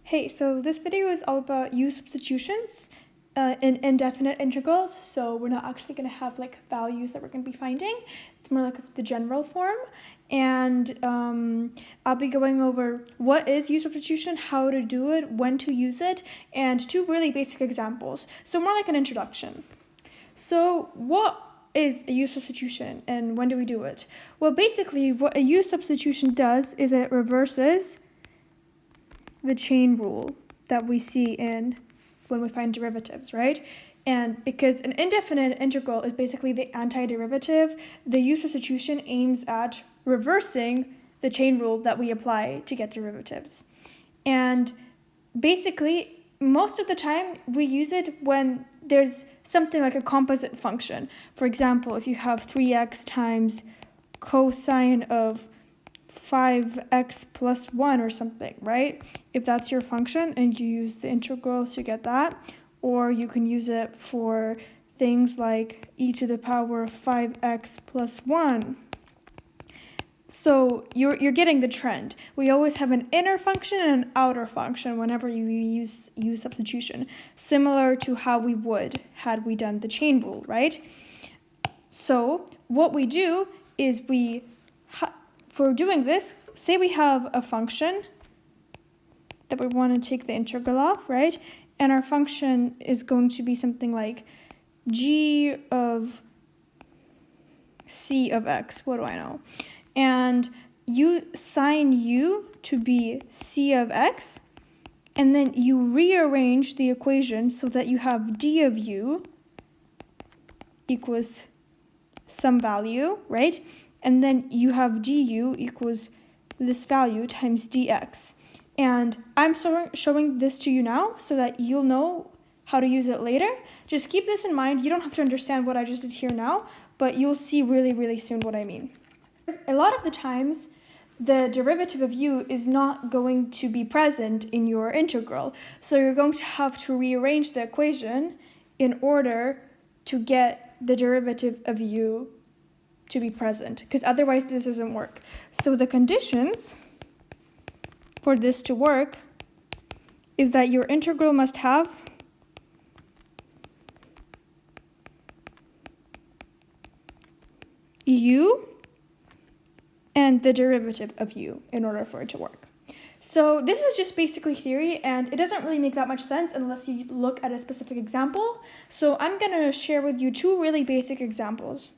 Hey, so this video is all about u-substitutions in indefinite integrals. So we're not actually going to have like values that we're going to be finding. It's more like the general form. And I'll be going over what is u-substitution, how to do it, when to use it, and two really basic examples. So more like an introduction. So what is a u-substitution and when do we do it? Well, basically what a u-substitution does is it reverses the chain rule that we see in when we find derivatives, right? And because an indefinite integral is basically the antiderivative, the u-substitution aims at reversing the chain rule that we apply to get derivatives. And basically, most of the time we use it when there's something like a composite function. For example, if you have 3x times cosine of 5x plus 1 or something, right? If that's your function and you use the integral to get that, or you can use it for things like e to the power of 5x plus 1. So you're getting the trend. We always have an inner function and an outer function whenever you use u-substitution, similar to how we would had we done the chain rule, right? So what we do is for doing this, say we have a function that we want to take the integral of, right? And our function is going to be something like g of c of x, what do I know? And you assign u to be c of x, and then you rearrange the equation so that you have d of u equals some value, right? And then you have du equals this value times dx. And I'm showing this to you now so that you'll know how to use it later. Just keep this in mind. You don't have to understand what I just did here now, but you'll see really, really soon what I mean. A lot of the times, the derivative of u is not going to be present in your integral. So you're going to have to rearrange the equation in order to get the derivative of u to be present, because otherwise this doesn't work. So the conditions for this to work is that your integral must have u and the derivative of u in order for it to work. So this is just basically theory, and it doesn't really make that much sense unless you look at a specific example. So I'm going to share with you two really basic examples.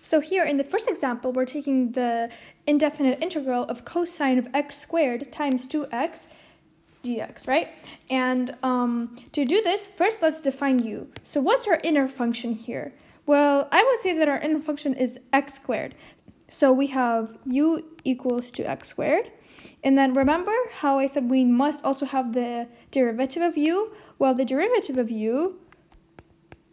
So here in the first example, we're taking the indefinite integral of cosine of x squared times 2x dx, right? And to do this, first let's define u. So what's our inner function here? Well, I would say that our inner function is x squared. So we have u equals to x squared. And then remember how I said we must also have the derivative of u? Well, the derivative of u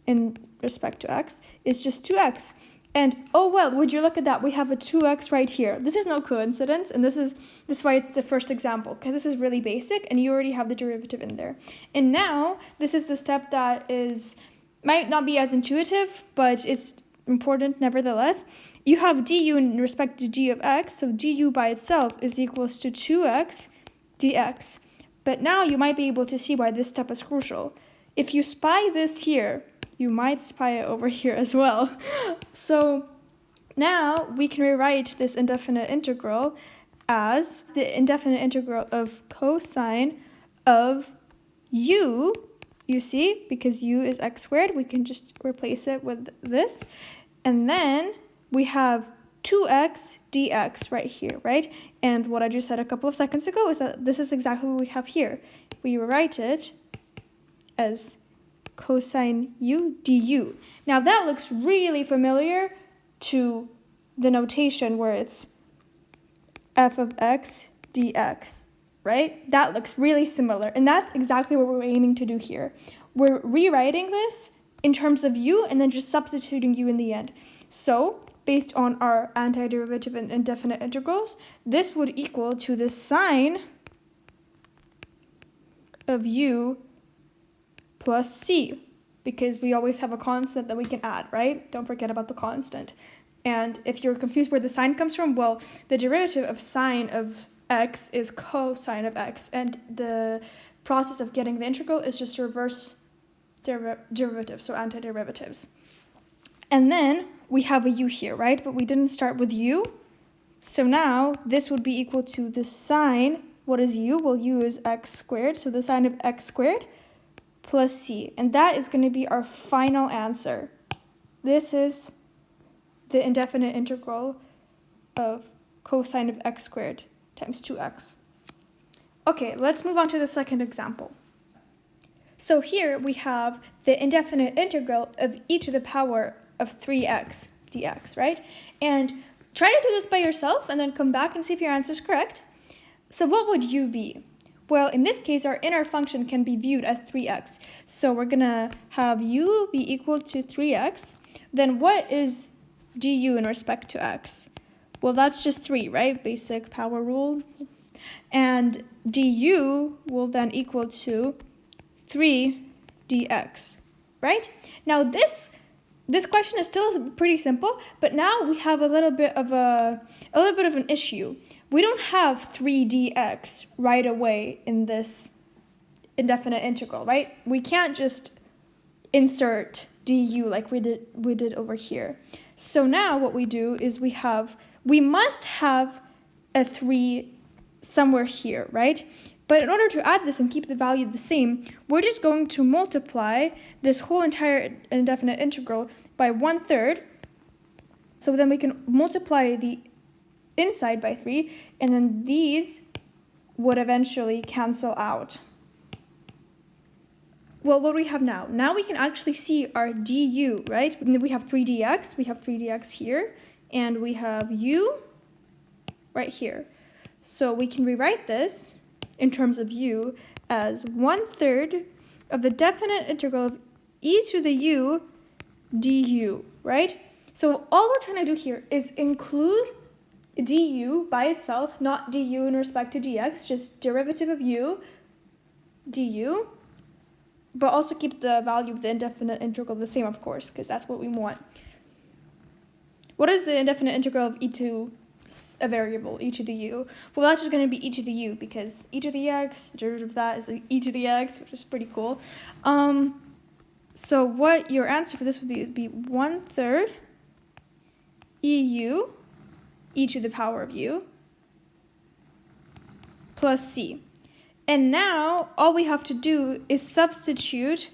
in respect to x is just 2x. And oh well, would you look at that? We have a 2x right here. This is no coincidence, and this is why it's the first example, because this is really basic and you already have the derivative in there. And now this is the step that might not be as intuitive, but it's important nevertheless. You have du in respect to g of x, so du by itself is equals to 2x dx. But now you might be able to see why this step is crucial. If you spy this here, you might spy it over here as well. So now we can rewrite this indefinite integral as the indefinite integral of cosine of u, you see, because u is x squared, we can just replace it with this. And then we have 2x dx right here, right? And what I just said a couple of seconds ago is that this is exactly what we have here. We rewrite it as cosine u du. Now that looks really familiar to the notation where it's f of x dx, right? That looks really similar, and that's exactly what we're aiming to do here. We're rewriting this in terms of u and then just substituting u in the end. So based on our antiderivative and indefinite integrals, this would equal to the sine of u plus c, because we always have a constant that we can add, right? Don't forget about the constant. And if you're confused where the sine comes from, well, the derivative of sine of x is cosine of x, and the process of getting the integral is just reverse derivative, so antiderivatives. And then we have a u here, right? But we didn't start with u. So now this would be equal to the sine. What is u? Well, u is x squared, so the sine of x squared plus c. And that is going to be our final answer. This is the indefinite integral of cosine of x squared times 2x. Okay, let's move on to the second example. So here we have the indefinite integral of e to the power of 3x dx, right? And try to do this by yourself and then come back and see if your answer is correct. So what would u be? Well, in this case, our inner function can be viewed as 3x. So we're going to have u be equal to 3x. Then what is du in respect to x? Well, that's just 3, right? Basic power rule. And du will then equal to 3 dx, right? Now this question is still pretty simple, but now we have a little bit of an issue. We don't have 3 dx right away in this indefinite integral, right? We can't just insert du like we did over here. So now what we do is we must have a 3 somewhere here, right? But in order to add this and keep the value the same, we're just going to multiply this whole entire indefinite integral by 1/3. So then we can multiply the inside by 3, and then these would eventually cancel out. Well, what do we have now? Now we can actually see our du, right? We have 3 dx, we have 3 dx here, and we have u right here. So we can rewrite this in terms of u as 1/3 of the definite integral of e to the u du, right? So all we're trying to do here is include du by itself, not du in respect to dx, just derivative of u du, but also keep the value of the indefinite integral the same, of course, because that's what we want. What is the indefinite integral of e to a variable, e to the u? Well, that's just going to be e to the u, because e to the x, the derivative of that is e to the x, which is pretty cool. So what your answer for this would be 1/3 eu, e to the power of u, plus c. And now all we have to do is substitute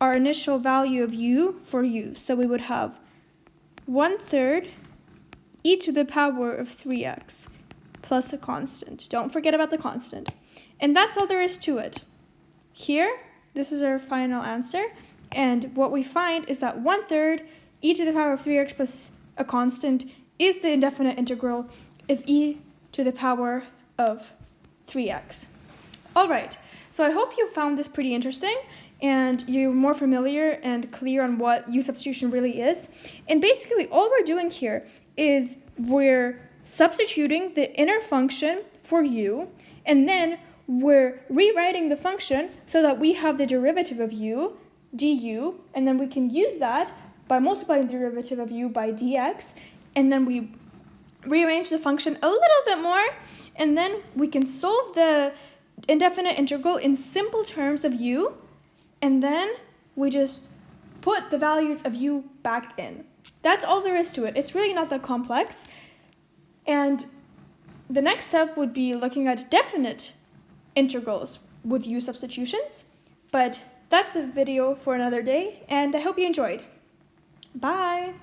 our initial value of u for u. So we would have 1/3 e to the power of 3x plus a constant. Don't forget about the constant. And that's all there is to it. Here, this is our final answer. And what we find is that 1/3 e to the power of 3x plus a constant is the indefinite integral of e to the power of 3x. All right, so I hope you found this pretty interesting and you're more familiar and clear on what u-substitution really is. And basically all we're doing here is we're substituting the inner function for u, and then we're rewriting the function so that we have the derivative of u, du, and then we can use that by multiplying the derivative of u by dx, and then we rearrange the function a little bit more, and then we can solve the indefinite integral in simple terms of u, and then we just put the values of u back in. That's all there is to it. It's really not that complex. And the next step would be looking at definite integrals with u-substitutions, but that's a video for another day, and I hope you enjoyed. Bye!